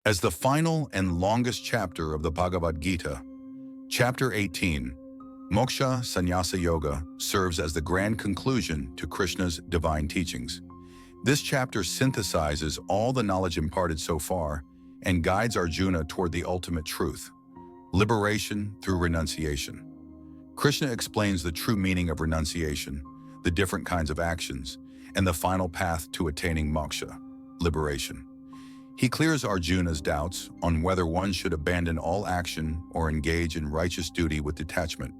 As the final and longest chapter of the Bhagavad Gita, Chapter 18, Moksha Sannyasa Yoga, serves as the grand conclusion to Krishna's divine teachings. This chapter synthesizes all the knowledge imparted so far and guides Arjuna toward the ultimate truth, liberation through renunciation. Krishna explains the true meaning of renunciation, the different kinds of actions, and the final path to attaining moksha, liberation. He clears Arjuna's doubts on whether one should abandon all action or engage in righteous duty with detachment.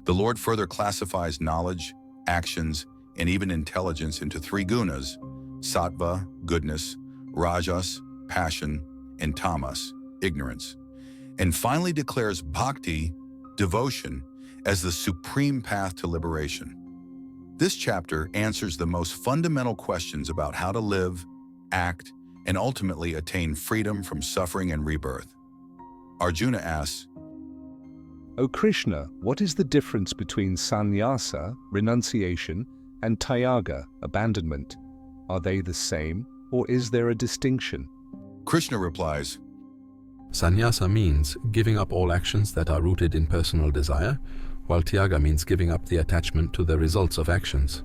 The Lord further classifies knowledge, actions, and even intelligence into three gunas: sattva, goodness; rajas, passion; and tamas, ignorance. And finally declares bhakti, devotion, as the supreme path to liberation. This chapter answers the most fundamental questions about how to live, act, and ultimately attain freedom from suffering and rebirth. Arjuna asks, O Krishna, what is the difference between sannyasa, renunciation, and tyaga, abandonment? Are they the same, or is there a distinction? Krishna replies, Sannyasa means giving up all actions that are rooted in personal desire, while Tyaga means giving up the attachment to the results of actions.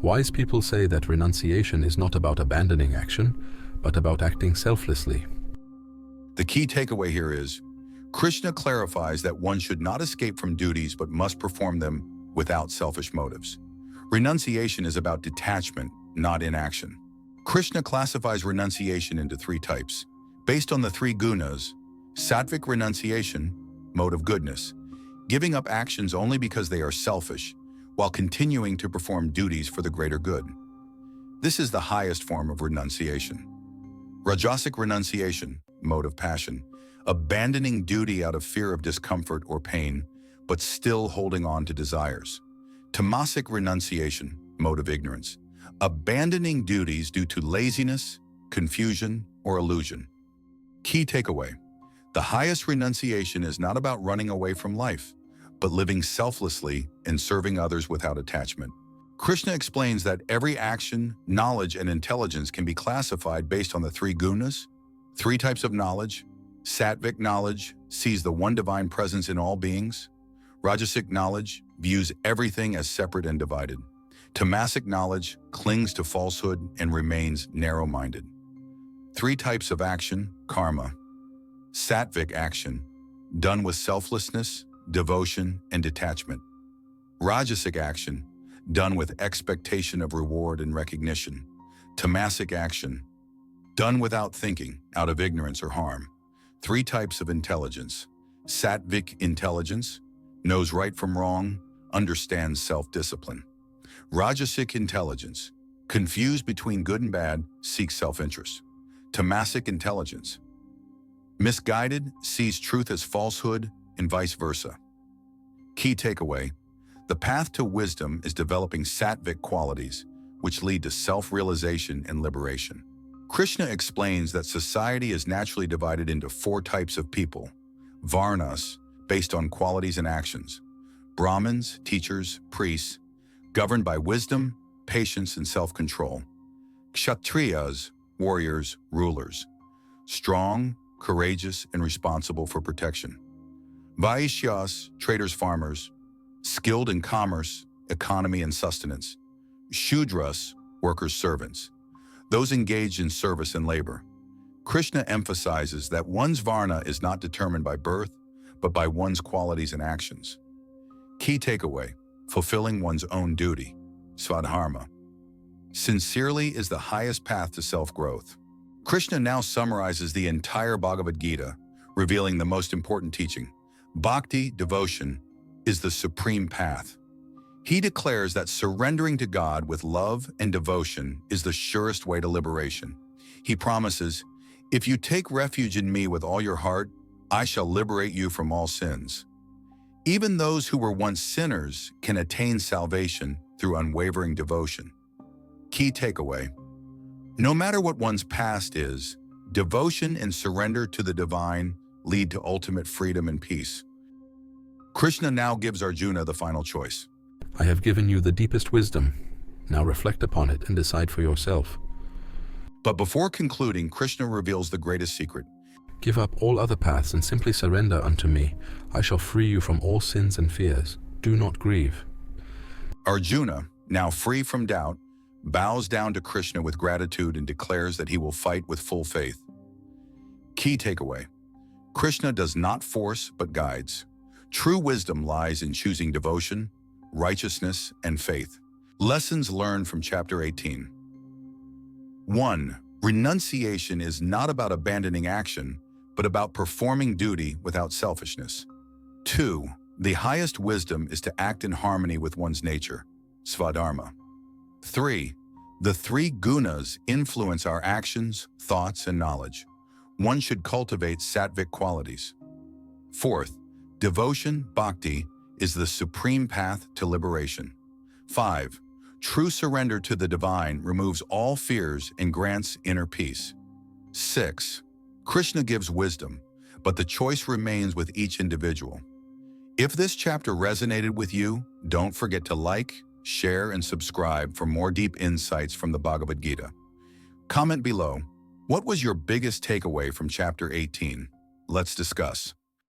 Wise people say that renunciation is not about abandoning action, but about acting selflessly. The key takeaway here is, Krishna clarifies that one should not escape from duties but must perform them without selfish motives. Renunciation is about detachment, not inaction. Krishna classifies renunciation into three types, based on the three gunas: Sattvic renunciation, mode of goodness, giving up actions only because they are selfish, while continuing to perform duties for the greater good. This is the highest form of renunciation. Rajasic renunciation, mode of passion, abandoning duty out of fear of discomfort or pain, but still holding on to desires. Tamasic renunciation, mode of ignorance, abandoning duties due to laziness, confusion, or illusion. Key takeaway: the highest renunciation is not about running away from life, but living selflessly and serving others without attachment. Krishna explains that every action, knowledge, and intelligence can be classified based on the three gunas, three types of knowledge. Sattvic knowledge sees the one divine presence in all beings. Rajasic knowledge views everything as separate and divided. Tamasic knowledge clings to falsehood and remains narrow-minded. Three types of action, karma. Sattvic action, done with selflessness, devotion, and detachment. Rajasic action, done with expectation of reward and recognition. Tamasic action, done without thinking, out of ignorance or harm. Three types of intelligence. Sattvic intelligence, knows right from wrong, understands self-discipline. Rajasic intelligence, confused between good and bad, seeks self-interest. Tamasic intelligence, misguided, sees truth as falsehood, and vice versa. Key takeaway: the path to wisdom is developing sattvic qualities, which lead to self-realization and liberation. Krishna explains that society is naturally divided into four types of people: varnas, based on qualities and actions; Brahmins, teachers, priests, governed by wisdom, patience, and self-control; Kshatriyas, warriors, rulers, strong, courageous, and responsible for protection; Vaishyas, traders, farmers, skilled in commerce, economy, and sustenance; Shudras, workers, servants, those engaged in service and labor. Krishna emphasizes that one's varna is not determined by birth, but by one's qualities and actions. Key takeaway: fulfilling one's own duty, svadharma, sincerely is the highest path to self-growth. Krishna now summarizes the entire Bhagavad Gita, revealing the most important teaching. Bhakti, devotion, is the supreme path. He declares that surrendering to God with love and devotion is the surest way to liberation. He promises, "If you take refuge in me with all your heart, I shall liberate you from all sins." Even those who were once sinners can attain salvation through unwavering devotion. Key takeaway: no matter what one's past is, devotion and surrender to the divine lead to ultimate freedom and peace. Krishna now gives Arjuna the final choice. I have given you the deepest wisdom. Now reflect upon it and decide for yourself. But before concluding, Krishna reveals the greatest secret. Give up all other paths and simply surrender unto me. I shall free you from all sins and fears. Do not grieve. Arjuna, now free from doubt, bows down to Krishna with gratitude and declares that he will fight with full faith. Key takeaway: Krishna does not force but guides. True wisdom lies in choosing devotion, righteousness, and faith. Lessons learned from chapter 18. 1. Renunciation is not about abandoning action, but about performing duty without selfishness. 2. The highest wisdom is to act in harmony with one's nature, Svadharma. 3. The three gunas influence our actions, thoughts, and knowledge. One should cultivate Sattvic qualities. 4th, devotion, bhakti, is the supreme path to liberation. 5. True surrender to the divine removes all fears and grants inner peace. 6. Krishna gives wisdom, but the choice remains with each individual. If this chapter resonated with you, don't forget to like, share, and subscribe for more deep insights from the Bhagavad Gita. Comment below, what was your biggest takeaway from chapter 18? Let's discuss.